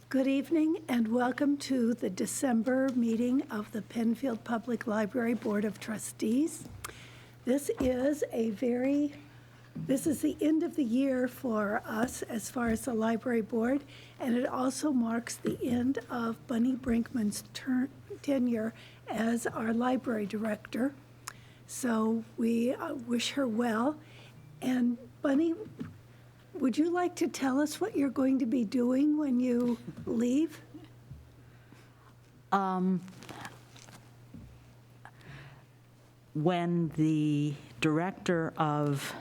Good evening and welcome to the December meeting of the Penfield Public Library Board of Trustees. This is the end of the year for us as far as the library board, and it also marks the end of Bunny Brinkman's tenure as our library director. So we wish her well. And Bunny, would you like to tell us what you're going to be doing when you leave? When the director of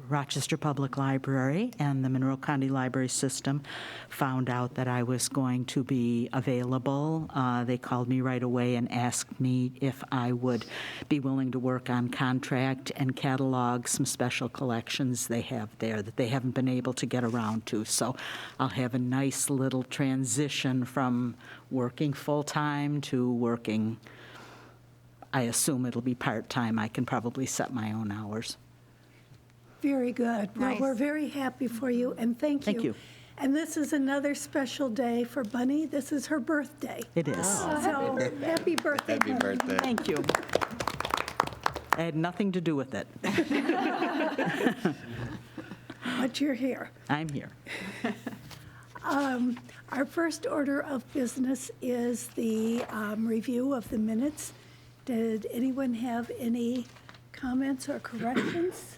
Rochester Public Library and the Monroe County Library System found out that I was going to be available, they called me right away and asked me if I would be willing to work on contract and catalog some special collections they have there that they haven't been able to get around to. So I'll have a nice little transition from working full-time to working, I assume it'll be part-time. I can probably set my own hours. Very good. Nice. Well, we're very happy for you, and thank you. Thank you. And this is another special day for Bunny. This is her birthday. It is. So happy birthday, Happy Bunny. birthday. Thank you. I had nothing to do with it. But you're here. I'm here. Our first order of business is the review of the minutes. Did anyone have any comments or corrections?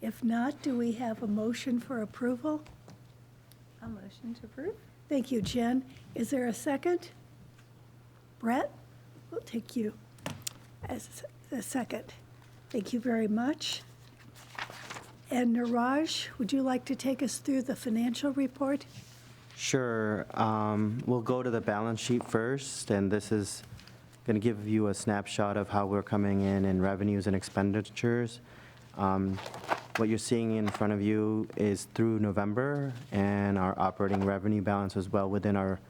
If not, do we have a motion for approval? A motion to approve? Thank you, Jen. Is there a second? Brett, we'll take you as a second. Thank you very much. And Niraj, would you like to take us through the financial report? Sure. We'll go to the balance sheet first, and this is going to give you a snapshot of how we're coming in revenues and expenditures. What you're seeing in front of you is through November, and our operating revenue balance was well within our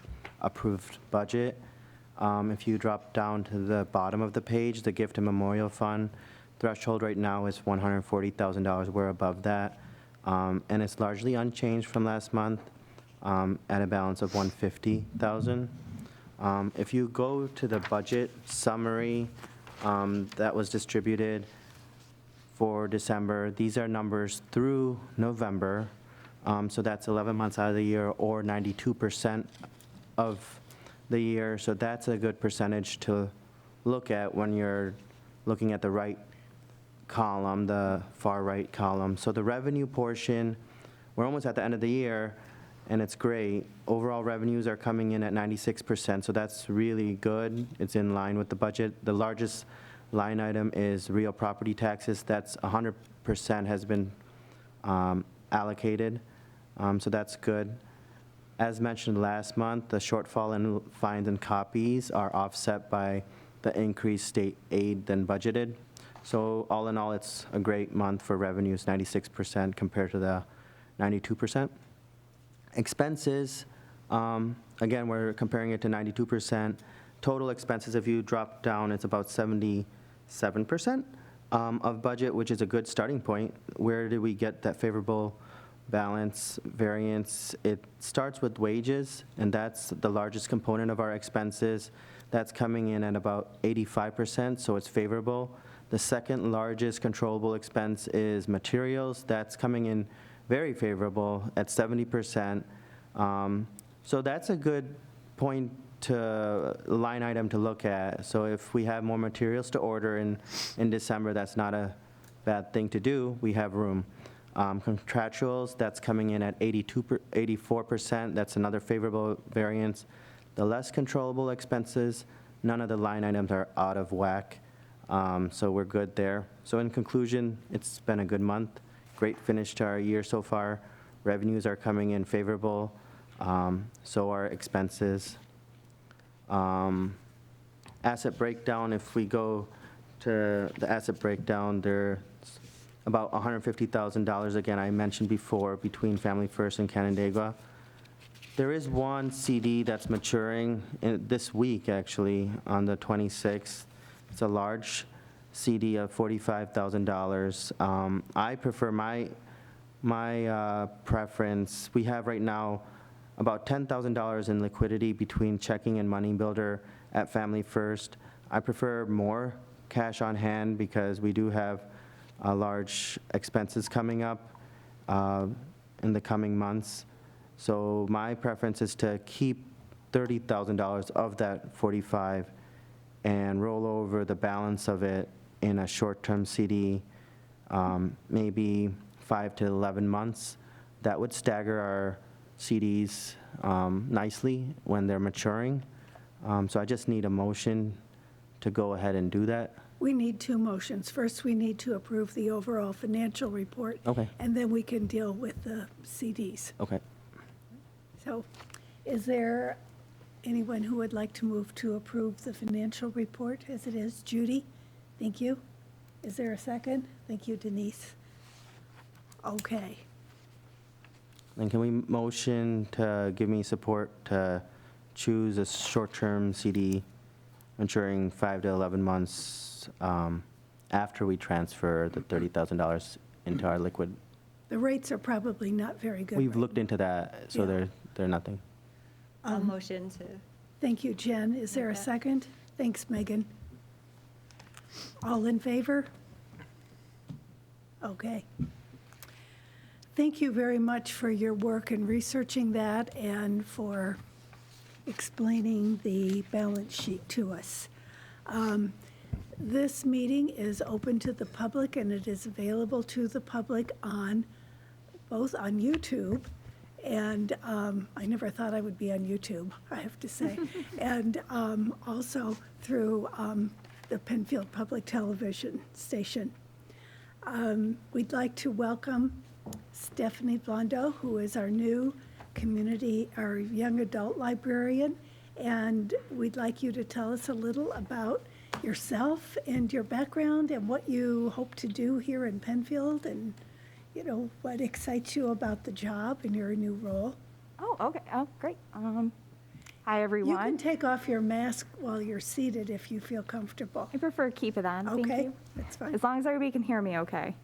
approved budget. If you drop down to the bottom of the page, the Gift and Memorial Fund threshold right now is $140,000. We're above that, and it's largely unchanged from last month at a balance of $150,000. If you go to the budget summary that was distributed for December, these are numbers through November, so that's 11 months out of the year, or 92% of the year. So that's a good percentage to look at when you're looking at the right column, the far right column. So the revenue portion, we're almost at the end of the year, and it's great. Overall revenues are coming in at 96%, so that's really good. It's in line with the budget. The largest line item is real property taxes. That's 100% has been allocated, so that's good. As mentioned last month, the shortfall in fines and copies are offset by the increased state aid than budgeted. So all in all, it's a great month for revenues, 96% compared to the 92%. Expenses, again, we're comparing it to 92%. Total expenses, if you drop down, it's about 77% of budget, which is a good starting point. Where did we get that favorable balance variance? It starts with wages, and that's the largest component of our expenses. That's coming in at about 85%, so it's favorable. The second largest controllable expense is materials. That's coming in very favorable at 70%. So that's a good point to line item to look at. So if we have more materials to order in December, that's not a bad thing to do. We have room. Contractuals, that's coming in at 84%. That's another favorable variance. The less controllable expenses, none of the line items are out of whack. So we're good there. So in conclusion, it's been a good month. Great finish to our year so far. Revenues are coming in favorable. So are expenses. Asset breakdown, if we go to the asset breakdown, there's about $150,000, again, I mentioned before, between Family First and Canandaigua. There is one CD that's maturing this week, actually, on the 26th. It's a large CD of $45,000. I prefer my preference. We have right now about $10,000 in liquidity between checking and money builder at Family First. I prefer more cash on hand because we do have large expenses coming up in the coming months. So my preference is to keep $30,000 of that 45 and roll over the balance of it in a short-term CD, maybe 5 to 11 months. That would stagger our CDs nicely when they're maturing. So I just need a motion to go ahead and do that. We need two motions. First, we need to approve the overall financial report. Okay. And then we can deal with the CDs. Okay. So is there anyone who would like to move to approve the financial report as it is? Judy? Thank you. Is there a second? Thank you, Denise. Okay. Then can we motion to give me support to choose a short-term CD maturing 5 to 11 months after we transfer the $30,000 into our liquid? The rates are probably not very good. We've right looked into that, so Yeah. they're nothing. I'll motion to. Thank you, Jen. Is there a Okay. second? Thanks, Megan. All in favor? Okay. Thank you very much for your work in researching that and for explaining the balance sheet to us. This meeting is open to the public, and it is available to the public both on YouTube, and I never thought I would be on YouTube, I have to say, and also through the Penfield Public Television station. We'd like to welcome Stephanie Blondo, who is our new our young adult librarian, and we'd like you to tell us a little about yourself and your background and what you hope to do here in Penfield, and what excites you about the job and your new role. Oh, okay. Oh, great. Hi, You everyone. can take off your mask while you're seated if you feel comfortable. I prefer to keep it on. Thank Okay, you. that's fine. As long as everybody can hear me okay.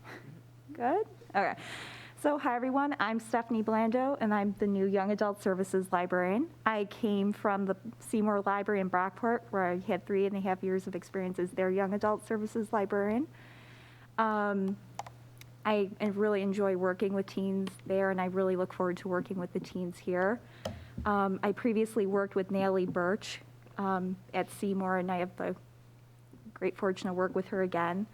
Good? Okay. So, hi, everyone. I'm Stephanie Blando, and I'm the new Young Adult Services Librarian. I came from the Seymour Library in Brockport, where I had 3.5 years of experience as their Young Adult Services Librarian. I really enjoy working with teens there, and I really look forward to working with the teens here. I previously worked with Natalie Birch at Seymour, and I have the great fortune to work with her again.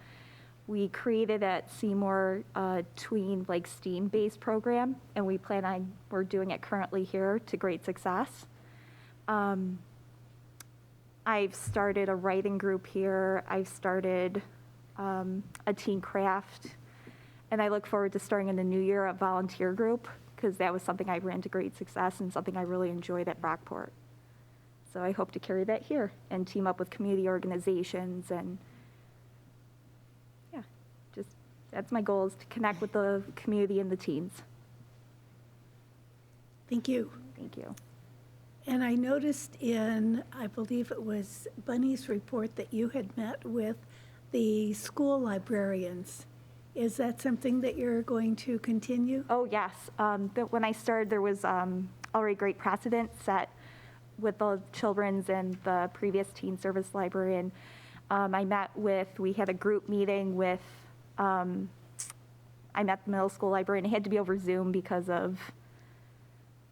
We created at Seymour a tween STEAM-based program, and we're doing it currently here to great success. I've started a writing group here. I've started a teen craft, and I look forward to starting in the new year a volunteer group, because that was something I ran to great success and something I really enjoyed at Brockport. So I hope to carry that here and team up with community organizations, and that's my goal, is to connect with the community and the teens. Thank you. Thank you. And I noticed I believe it was Bunny's report, that you had met with the school librarians. Is that something that you're going to continue? Oh, yes. When I started, there was already great precedent set with the children's and the previous teen service librarian. We had a group meeting with, I met the middle school librarian. It had to be over Zoom because of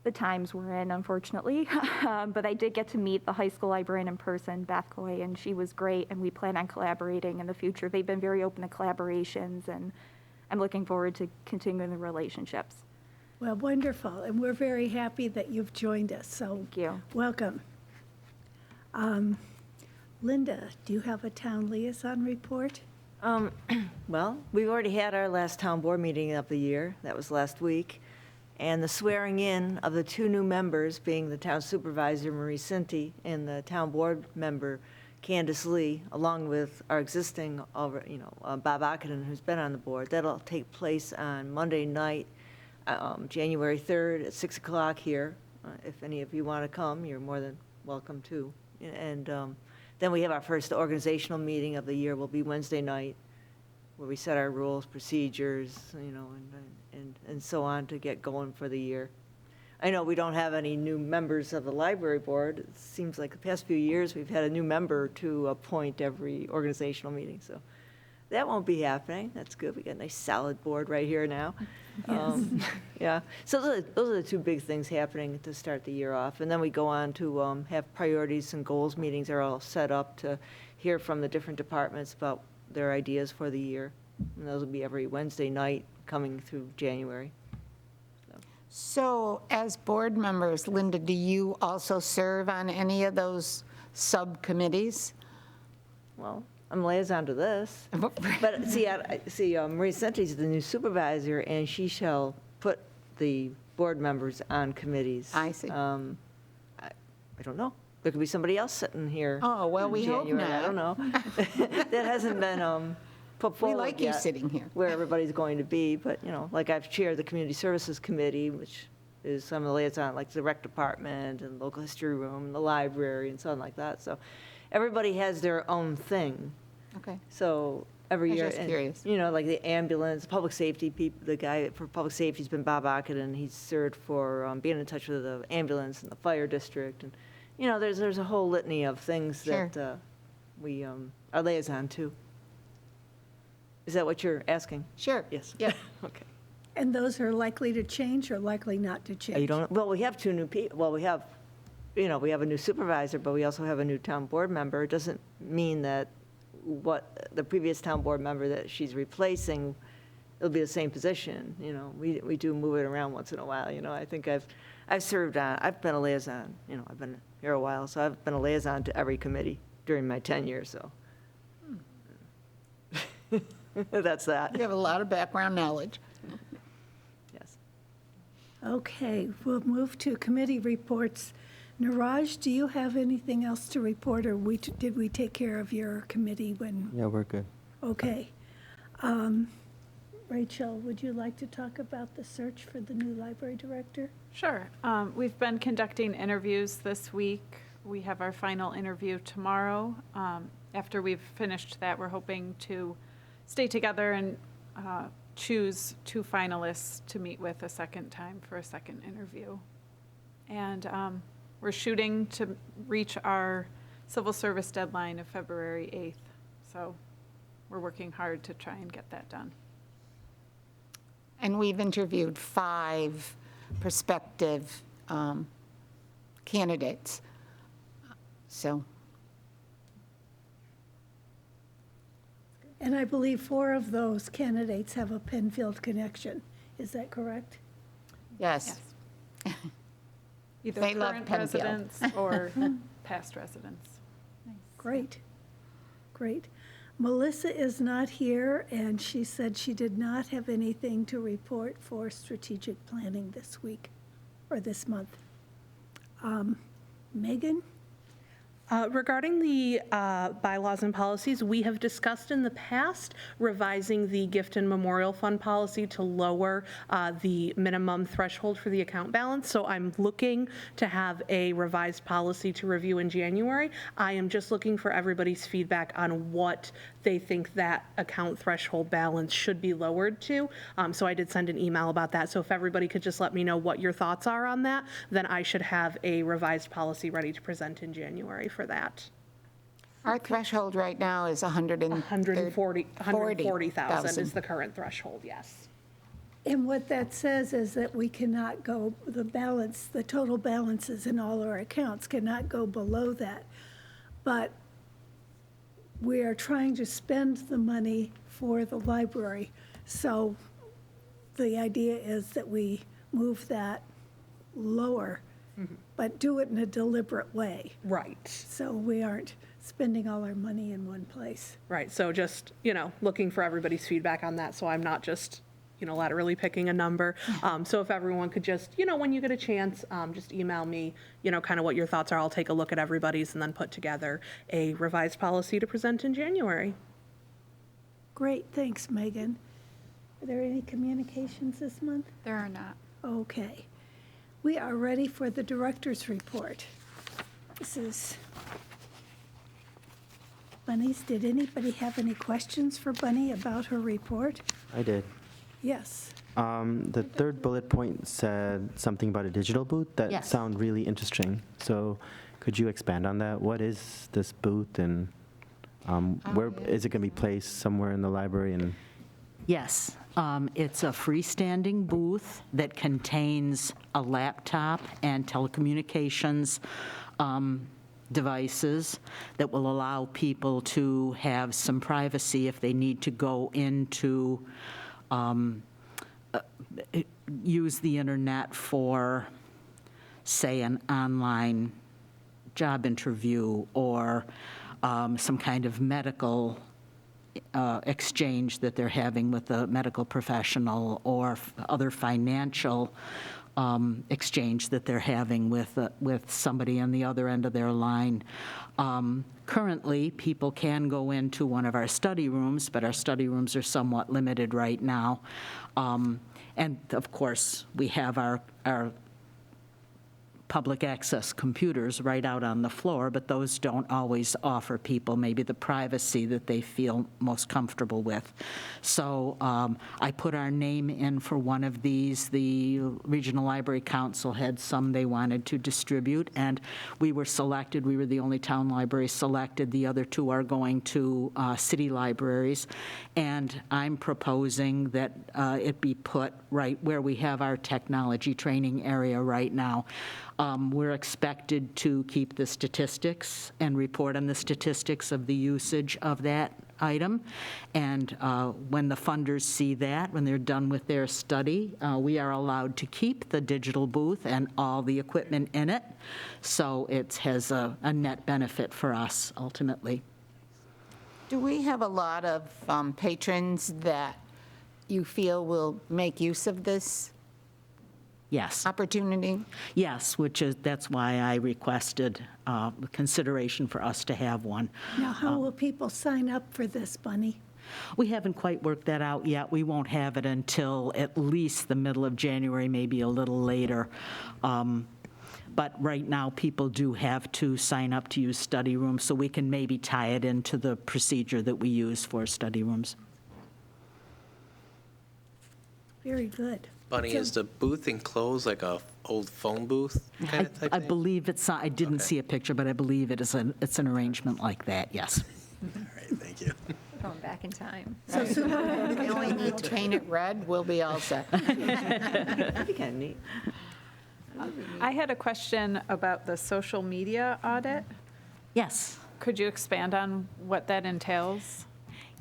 the times we're in, unfortunately. But I did get to meet the high school librarian in person, Beth Coy, and she was great, and we plan on collaborating in the future. They've been very open to collaborations, and I'm looking forward to continuing the relationships. Well, wonderful, and we're very happy that you've joined us, so Thank you. welcome. Linda, do you have a town liaison report? Well, we've already had our last town board meeting of the year. That was last week. And the swearing in of the 2 new members, being the town supervisor, Marie Cinti, and the town board member, Candace Lee, along with our existing, Bob Akinen, who's been on the board. That'll take place on Monday night, January 3rd at 6 o'clock here. If any of you want to come, you're more than welcome to. And then we have our first organizational meeting of the year, will be Wednesday night, where we set our rules, procedures, and so on to get going for the year. I know we don't have any new members of the library board. It seems like the past few years, we've had a new member to appoint every organizational meeting, so that won't be happening. That's good. We got a nice solid board right here now. Yeah, so those are the two big things happening to start the year off. And then we go on to have priorities and goals meetings are all set up to hear from the different departments about their ideas for the year. And those will be every Wednesday night coming through January. So as board members, Linda, do you also serve on any of those subcommittees? Well, I'm liaison to this. But see, Marie Senti's the new supervisor, and she shall put the board members on committees. I see. I don't know. There could be somebody else sitting here. Oh, well, in we hope January. I not. don't know. That hasn't been put We forward like you yet, sitting here. where everybody's going to be, but, like I've chaired the Community Services Committee, which is some of the liaison, like the rec department and local history room and the library and something like that. So everybody has their own thing. Okay. So every I was year. just and, curious. Like the ambulance, public safety people, the guy for public safety's been Bob Ockett, and he's served for being in touch with the ambulance and the fire district. And, there's a whole litany of things Sure. that we are liaison to. Is that what you're asking? Sure. Yes. Yeah. Okay. And those are likely to change or likely not to change? You don't, well, we have two new people, well, we have a new supervisor, but we also have a new town board member. It doesn't mean that what the previous town board member that she's replacing, it'll be the same position, we do move it around once in a while, I think I've served on, I've been a liaison, I've been here a while, so I've been a liaison to every committee during my tenure, so. That's that, You have a lot of background knowledge. yes. Okay, we'll move to committee reports. Niraj, do you have anything else to report, or did we take care of your committee when? Yeah, we're good. Okay. Rachel, would you like to talk about the search for the new library director? Sure. We've been conducting interviews this week. We have our final interview tomorrow. After we've finished that, we're hoping to stay together and choose 2 finalists to meet with a second time for a second interview. And we're shooting to reach our civil service deadline of February 8th. So we're working hard to try and get that done. And we've interviewed 5 prospective candidates. So, And I believe 4 of those candidates have a Penfield connection. Is that correct? yes. Either They love current Penfield. residents or past residents. Great, great. Melissa is not here, and she said she did not have anything to report for strategic planning this week, or this month. Megan? Regarding the bylaws and policies, we have discussed in the past revising the gift and memorial fund policy to lower the minimum threshold for the account balance. So I'm looking to have a revised policy to review in January. I am just looking for everybody's feedback on what they think that account threshold balance should be lowered to. So I did send an email about that. So if everybody could just let me know what your thoughts are on that, then I should have a revised policy ready to present in January for that. Our threshold right now is 140,000 is the current threshold, yes. And what that says is that we cannot go, the total balances in all our accounts cannot go below that. But we are trying to spend the money for the library. So the idea is that we move that lower, but do it in a deliberate way. Right, So we aren't spending all our money in one place. right. So just, looking for everybody's feedback on that, so I'm not just unilaterally picking a number. So if everyone could just, when you get a chance, just email me, kind of what your thoughts are. I'll take a look at everybody's and then put together a revised policy to present in January. Great, thanks, Megan. Are there any communications this month? There are not. Okay. We are ready for the director's report. This is Bunny's. Did anybody have any questions for Bunny about her report? I did. Yes. The third bullet point said something about a digital booth. That Yes. sounded really interesting. So could you expand on that? What is this booth, and where is it going to be placed? Somewhere in the library? And Yes, it's a freestanding booth that contains a laptop and telecommunications devices that will allow people to have some privacy if they need to go into, use the internet for, say, an online job interview or some kind of medical exchange that they're having with a medical professional or other financial exchange that they're having with somebody on the other end of their line. Currently, people can go into one of our study rooms, but our study rooms are somewhat limited right now. And of course, we have our public access computers right out on the floor, but those don't always offer people maybe the privacy that they feel most comfortable with. So I put our name in for one of these. The Regional Library Council had some they wanted to distribute, and we were selected. We were the only town library selected. The other two are going to city libraries, and I'm proposing that it be put right where we have our technology training area right now. We're expected to keep the statistics and report on the statistics of the usage of that item. And when the funders see that, when they're done with their study, we are allowed to keep the digital booth and all the equipment in it. So it has a net benefit for us ultimately. Do we have a lot of patrons that you feel will make use of this Yes. opportunity? Yes, that's why I requested consideration for us to have one. Now, how will people sign up for this, Bunny? We haven't quite worked that out yet. We won't have it until at least the middle of January, maybe a little later. But right now, people do have to sign up to use study rooms, so we can maybe tie it into the procedure that we use for study rooms. Very good. Bunny, is the booth enclosed like a old phone booth kind of type I thing? believe I didn't Okay. see a picture, but I believe it's an arrangement like that, yes. All right, thank you. Going back in time. We only need to paint it red, we'll be all set. That'd be kind of neat. I had a question about the social media audit. Yes. Could you expand on what that entails?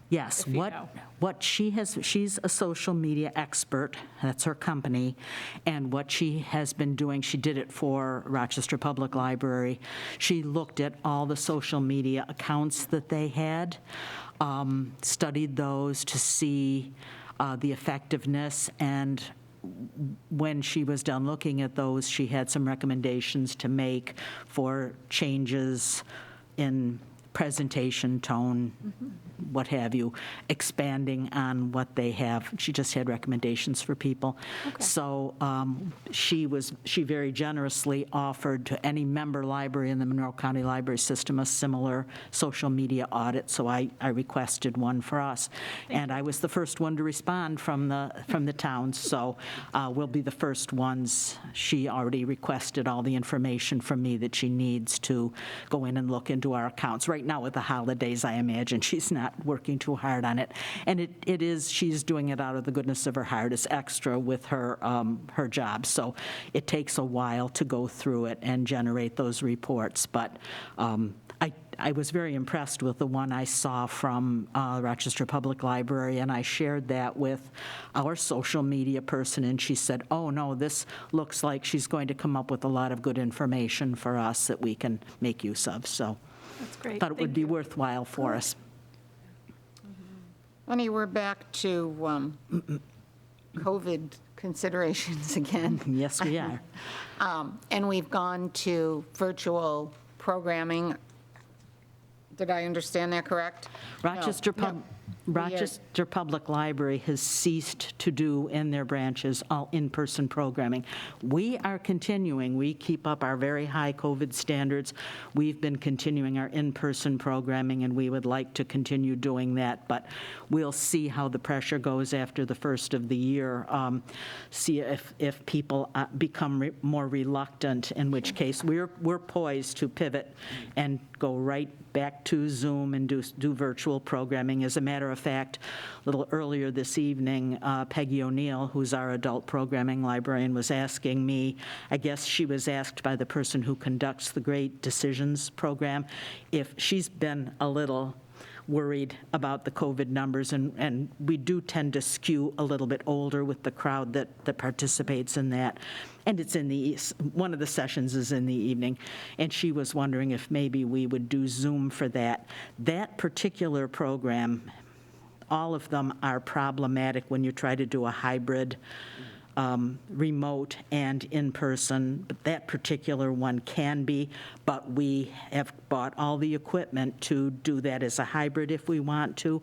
Yes, If you know. what she's a social media expert, that's her company, and what she has been doing, she did it for Rochester Public Library. She looked at all the social media accounts that they had, studied those to see the effectiveness, and when she was done looking at those, she had some recommendations to make for changes in presentation, tone, what have you, expanding on what they have. She just had recommendations for people. So she very generously offered to any member library in the Monroe County Library System a similar social media audit, so I requested one for us. And I was the first one to respond from the towns, so we'll be the first ones. She already requested all the information from me that she needs to go in and look into our accounts. Right now with the holidays, I imagine she's not working too hard on it. And it is, she's doing it out of the goodness of her heart. It's extra with her job. So it takes a while to go through it and generate those reports. But I was very impressed with the one I saw from Rochester Public Library, and I shared that with our social media person, and she said, oh, no, this looks like she's going to come up with a lot of good information for us that we can make use of. So That's great. thought it would Thank be you. worthwhile for us. Bunny, we're back to COVID considerations again. Yes, we are. And we've gone to virtual programming. Did I understand that correct? Rochester No, Pub, Rochester Public Library has ceased to do in their branches all in-person programming. We are continuing. We keep up our very high COVID standards. We've been continuing our in-person programming, and we would like to continue doing that, but we'll see how the pressure goes after the first of the year, see if people become more reluctant, in which case we're poised to pivot and go right back to Zoom and do virtual programming. As a matter of fact, a little earlier this evening, Peggy O'Neill, who's our adult programming librarian, was asking me, I guess she was asked by the person who conducts the Great Decisions program, if she's been a little worried about the COVID numbers, and we do tend to skew a little bit older with the crowd that participates in that. And it's one of the sessions is in the evening, and she was wondering if maybe we would do Zoom for that. That particular program, all of them are problematic when you try to do a hybrid remote and in-person, but that particular one can be, but we have bought all the equipment to do that as a hybrid if we want to.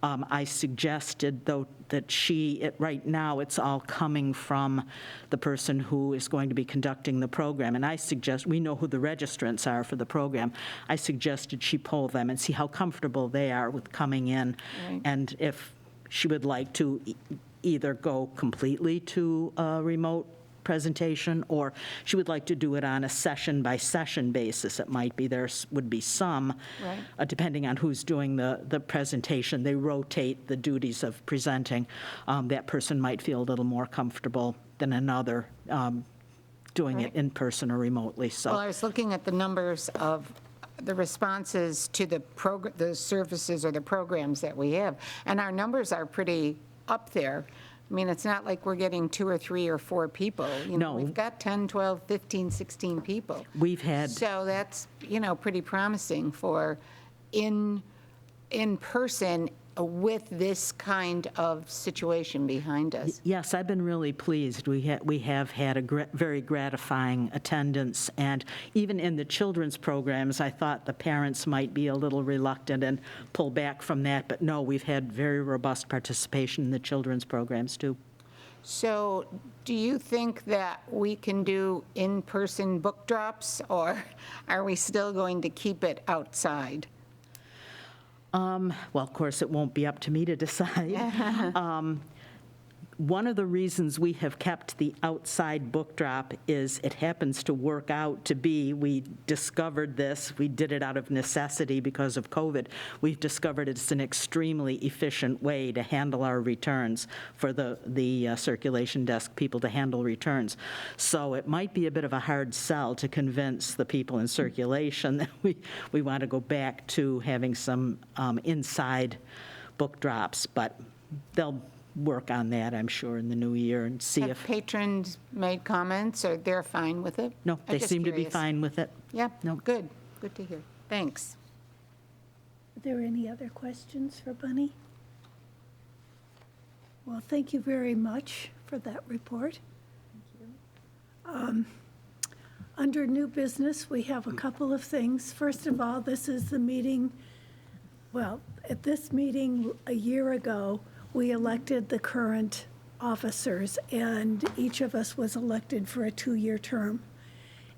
I suggested, though, that right now, it's all coming from the person who is going to be conducting the program, and we know who the registrants are for the program. I suggested she poll them and see how comfortable they are with coming in, Right. and if she would like to either go completely to a remote presentation, or she would like to do it on a session-by-session basis. It might be, there would be some, Right. Depending on who's doing the presentation, they rotate the duties of presenting. That person might feel a little more comfortable than another doing it Right. in person or remotely, so. Well, I was looking at the numbers of the responses to the services or the programs that we have, and our numbers are pretty up there. I mean, it's not like we're getting 2 or 3 or 4 people. No. We've got 10, 12, 15, 16 people. We've had. So that's, pretty promising for in-person with this kind of situation behind us. Yes, I've been really pleased. We have had a very gratifying attendance, and even in the children's programs, I thought the parents might be a little reluctant and pull back from that, but no, we've had very robust participation in the children's programs, too. So do you think that we can do in-person book drops, or are we still going to keep it outside? Well, of course, it won't be up to me to decide. One of the reasons we have kept the outside book drop is it happens to work out to be, we discovered this, we did it out of necessity because of COVID. We've discovered it's an extremely efficient way to handle our returns for the circulation desk people to handle returns. So it might be a bit of a hard sell to convince the people in circulation that we want to go back to having some inside book drops, but they'll work on that, I'm sure, in the new year and see Have if, patrons made comments, or they're fine with it? no, I'm they just seem to be curious. fine with it. Yeah, No. good to hear. Thanks. Are there any other questions for Bunny? Well, thank you very much for that report. Under new business, we have a couple of things. First of all, this is the meeting, well, at this meeting a year ago, we elected the current officers, and each of us was elected for a 2-year term.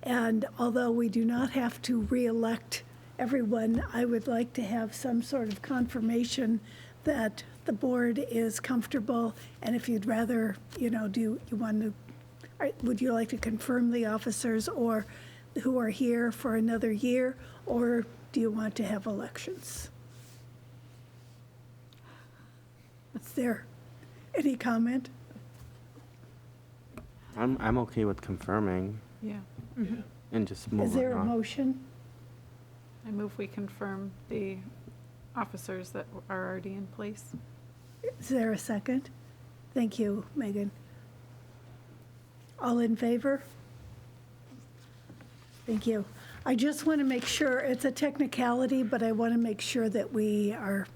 And although we do not have to re-elect everyone, I would like to have some sort of confirmation that the board is comfortable, and if you'd rather, would you like to confirm the officers or who are here for another year, or do you want to have elections? Is there any comment? I'm okay with confirming Yeah. and just Is moving there a on. motion? I move we confirm the officers that are already in place. Is there a second? Thank you, Megan. All in favor? Thank you. I just want to make sure, it's a technicality, but I want to make sure that we are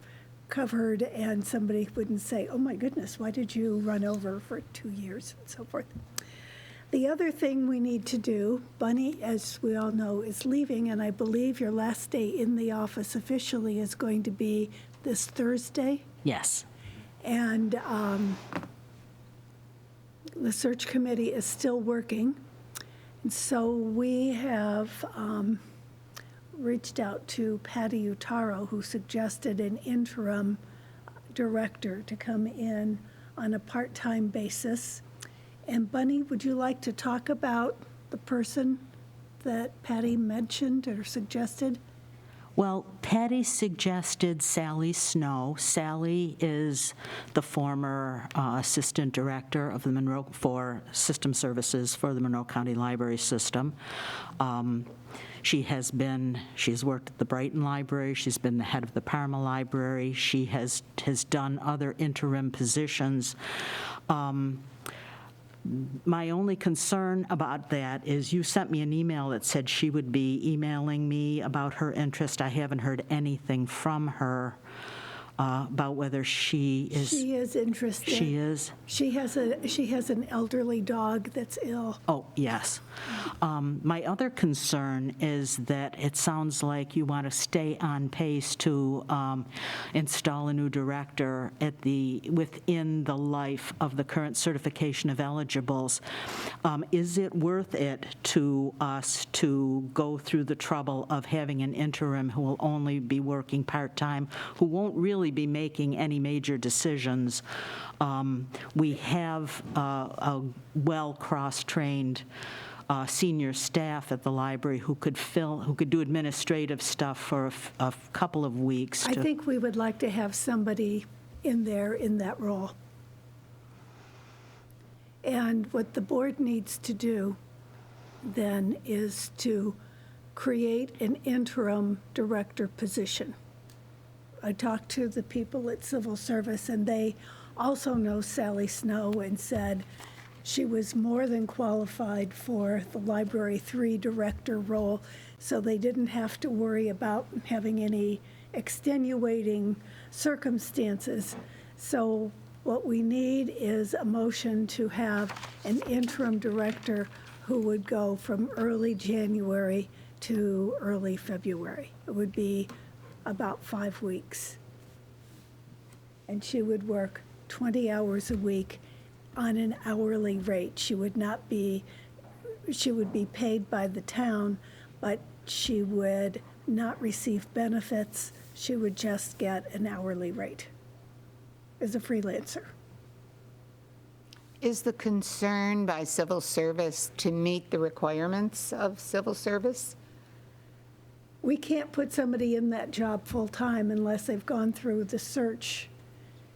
covered and somebody wouldn't say, oh my goodness, why did you run over for 2 years and so forth. The other thing we need to do, Bunny, as we all know, is leaving, and I believe your last day in the office officially is going to be this Thursday. Yes. And the search committee is still working. And so we have reached out to Patty Utaro, who suggested an interim director to come in on a part-time basis. And Bunny, would you like to talk about the person that Patty mentioned or suggested? Well, Patty suggested Sally Snow. Sally is the former assistant director of the Monroe for system services for the Monroe County Library System. She's worked at the Brighton Library. She's been the head of the Parma Library. She has done other interim positions. My only concern about that is you sent me an email that said she would be emailing me about her interest. I haven't heard anything from her about whether she is. She is interested. She is? She has an elderly dog that's ill. Oh, yes. My other concern is that it sounds like you want to stay on pace to install a new director within the life of the current certification of eligibles. Is it worth it to us to go through the trouble of having an interim who will only be working part-time, who won't really be making any major decisions? We have a well cross-trained senior staff at the library who could do administrative stuff for a couple of weeks. I think we would like to have somebody in there in that role. And what the board needs to do then is to create an interim director position. I talked to the people at Civil Service, and they also know Sally Snow and said she was more than qualified for the Library 3 director role, so they didn't have to worry about having any extenuating circumstances. So what we need is a motion to have an interim director who would go from early January to early February. It would be about 5 weeks. And she would work 20 hours a week on an hourly rate. She would be paid by the town, but she would not receive benefits. She would just get an hourly rate as a freelancer. Is the concern by civil service to meet the requirements of civil service? We can't put somebody in that job full-time unless they've gone through the search.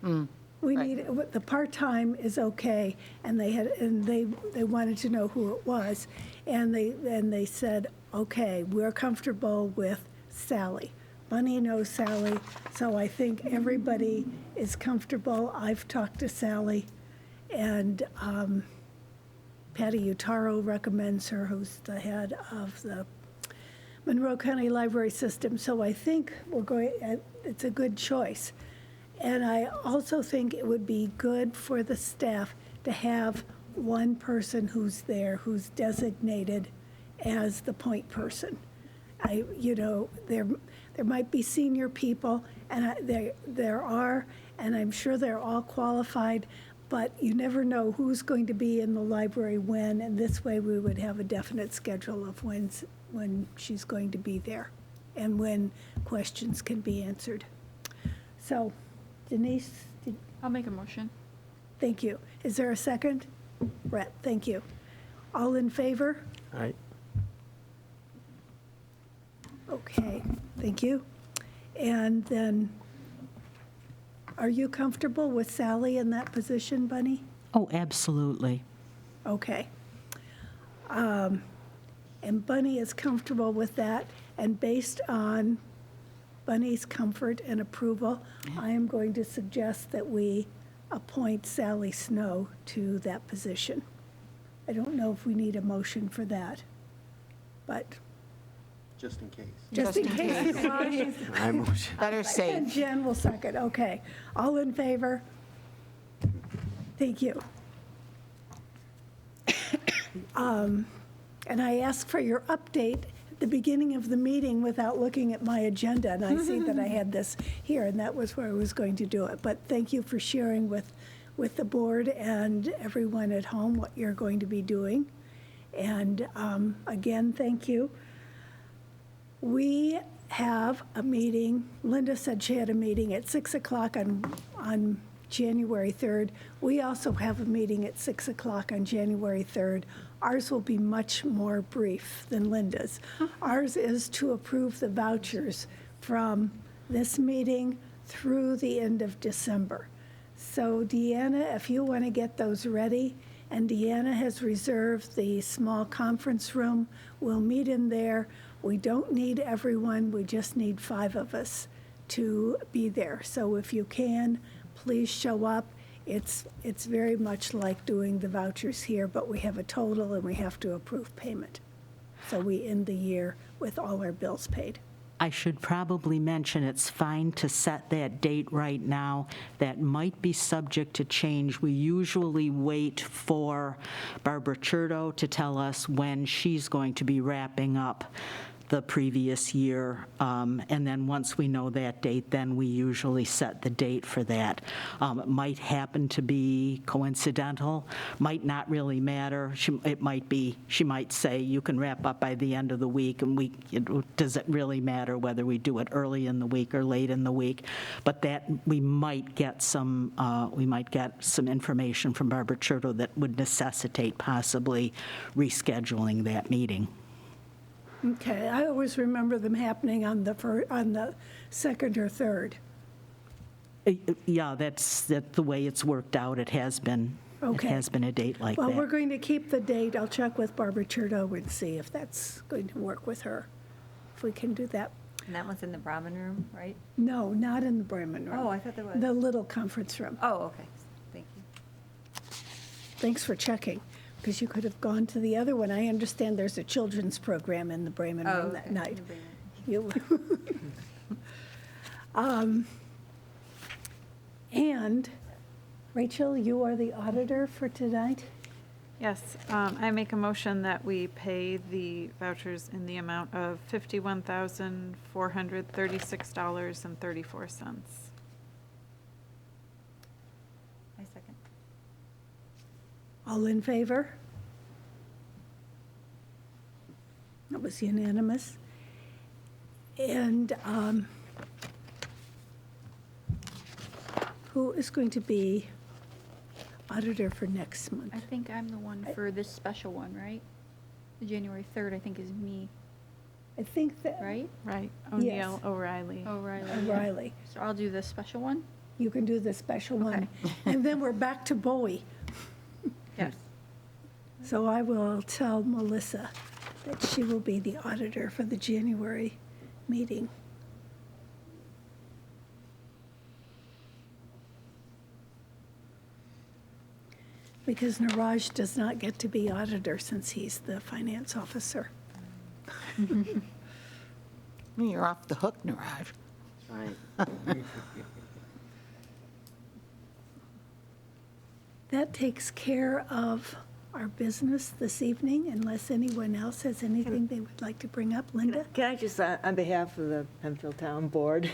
We need, the part-time is okay, and they wanted to know who it was, and they said, okay, we're comfortable with Sally. Bunny knows Sally, so I think everybody is comfortable. I've talked to Sally, and Patty Utaro recommends her, who's the head of the Monroe County Library System. So I think it's a good choice. And I also think it would be good for the staff to have one person who's there, who's designated as the point person. There might be senior people, and there are, and I'm sure they're all qualified, but you never know who's going to be in the library when, and this way we would have a definite schedule of when she's going to be there and when questions can be answered. So, Denise, I'll make a motion. thank you. Is there a second? Brett, thank you. All in favor? All right. Okay, thank you. And then, are you comfortable with Sally in that position, Bunny? Oh, absolutely. Okay. And Bunny is comfortable with that, and based on Bunny's comfort and approval, I am going to suggest that we appoint Sally Snow to that position. I don't know if we need a motion for that, but Just in case. just in case. I motion. Better And safe. Jen will second, okay. All in favor? Thank you. And I ask for your update the beginning of the meeting without looking at my agenda, and I see that I had this here, and that was where I was going to do it. But thank you for sharing with the board and everyone at home what you're going to be doing. And again, thank you. We have a meeting. Linda said she had a meeting at 6 o'clock on January 3rd. We also have a meeting at 6 o'clock on January 3rd. Ours will be much more brief than Linda's. Ours is to approve the vouchers from this meeting through the end of December. So Deanna, if you want to get those ready, and Deanna has reserved the small conference room. We'll meet in there. We don't need everyone, we just need 5 of us to be there. So if you can, please show up. It's very much like doing the vouchers here, but we have a total and we have to approve payment. So we end the year with all our bills paid. I should probably mention it's fine to set that date right now. That might be subject to change. We usually wait for Barbara Churto to tell us when she's going to be wrapping up the previous year. And then once we know that date, then we usually set the date for that. It might happen to be coincidental, might not really matter. She might say, you can wrap up by the end of the week, and does it really matter whether we do it early in the week or late in the week? But that, we might get some information from Barbara Churto that would necessitate possibly rescheduling that meeting. Okay, I always remember them happening on the second or third. Yeah, that's the way it's worked out. It has been. Okay. It has been a date like that. Well, we're going to keep the date. I'll check with Barbara Churto and see if that's going to work with her, if we can do that. And that one's in the Brahmin room, right? No, not in the Bremen room. Oh, I thought there was. The little conference room. Oh, okay. Thank you. Thanks for checking, because you could have gone to the other one. I understand there's a children's program in the Bremen Oh, room that okay. night. The Bremen. You- And, Rachel, you are the auditor for tonight? Yes, I make a motion that we pay the vouchers in the amount of $51,436.34. I second. All in favor? That was unanimous. And who is going to be auditor for next month? I think I'm the one for this special one, right? The January 3rd, I think, is me, I think that. right? Right, Yes. O'Neill, O'Reilly. O'Reilly. yeah. O'Reilly. So I'll do the special one? You can do the special one. And then we're back to Bowie. Yes. So I will tell Melissa that she will be the auditor for the January meeting. Because Niraj does not get to be auditor since he's the finance officer. You're off the hook, Niraj. That takes care of our business this evening, unless anyone else has anything they would like to bring up. Linda? Can I just, on behalf of the Penfield Town Board,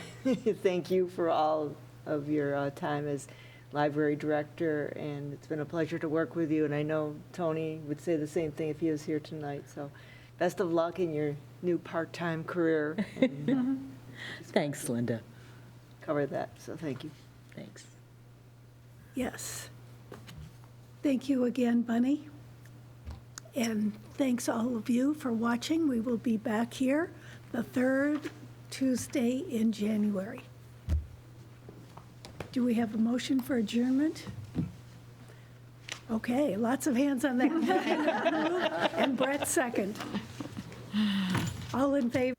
thank you for all of your time as library director, and it's been a pleasure to work with you, and I know Tony would say the same thing if he was here tonight, so best of luck in your new part-time career. And, Thanks, Linda. cover that, so thank you. Thanks. Yes. Thank you again, Bunny. And thanks all of you for watching. We will be back here the third Tuesday in January. Do we have a motion for adjournment? Okay, lots of hands on that. And Brett second. All in favor?